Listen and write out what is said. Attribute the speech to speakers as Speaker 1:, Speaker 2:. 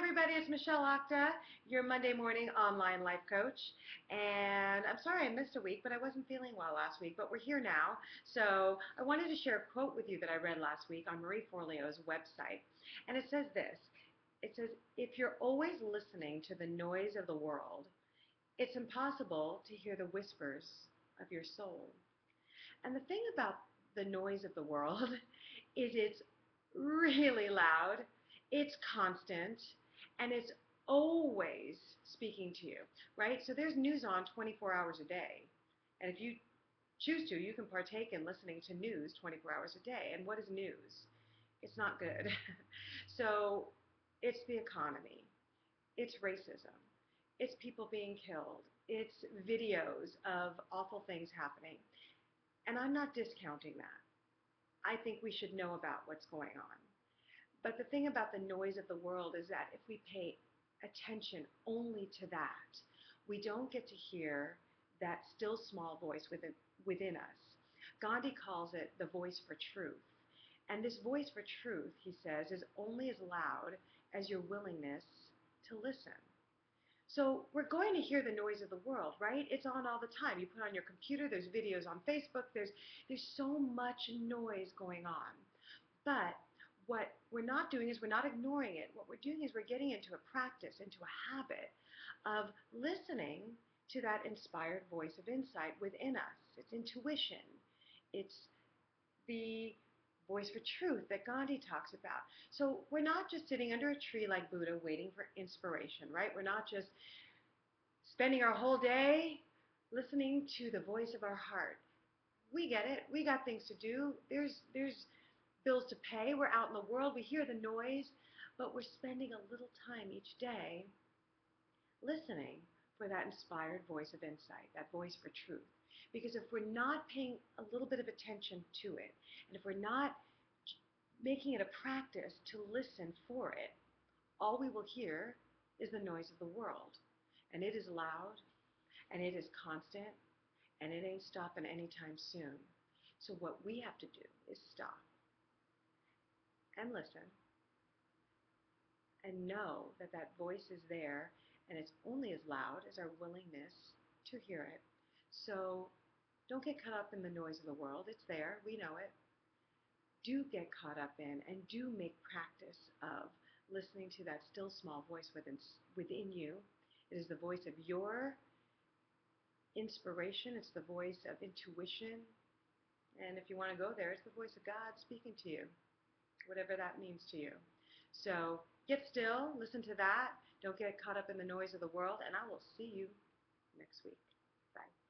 Speaker 1: everybody, it's Michelle Akda, your Monday morning online life coach. And I'm sorry I missed a week, but I wasn't feeling well last week, but we're here now. So I wanted to share a quote with you that I read last week on Marie Forleo's website. And it says this. It says, if you're always listening to the noise of the world, it's impossible to hear the whispers of your soul. And the thing about the noise of the world is it's really loud, it's constant, and it's always speaking to you, right? So there's news on 24 hours a day. And if you choose to, you can partake in listening to news 24 hours a day. And what is news? It's not good. So it's the economy, it's racism, it's people being killed, it's videos of awful things happening. And I'm not discounting that. I think we should know about what's going on. But the thing about the noise of the world is that if we pay attention only to that, we don't get to hear that still small voice within us. Gandhi calls it the voice for truth. And this voice for truth, he says, is only as loud as your willingness to listen. So we're going to hear the noise of the world, right? It's on all the time. You put on your computer, there's videos on Facebook, there's so much noise going on. But what we're not doing is we're not ignoring it. What we're doing is we're getting into a practice, into a habit of listening to that inspired voice of insight within us. It's intuition. It's the voice for truth that Gandhi talks about. So we're not just sitting under a tree like Buddha waiting for inspiration, right? We're not just spending our whole day listening to the voice of our heart. We get it. We got things to do. There's bills to pay. We're out in the world. We hear the noise, but we're spending a little time each day listening for that inspired voice of insight, that voice for truth. Because if we're not paying a little bit of attention to it, and if we're not making it a practice to listen for it, all we will hear is the noise of the world. And it is loud, and it is constant, and it ain't stopping anytime soon. So what we have to do is stop and listen and know that that voice is there, and it's only as loud as our willingness to hear it. So don't get caught up in the noise of the world. It's there. We know it. Do get caught up in and do make practice of listening to that still small voice within you. It is the voice of your inspiration. It's the voice of intuition. And if you want to go there, it's the voice of God speaking to you, whatever that means to you. So get still, listen to that. Don't get caught up in the noise of the world, and I will see you next week. Bye.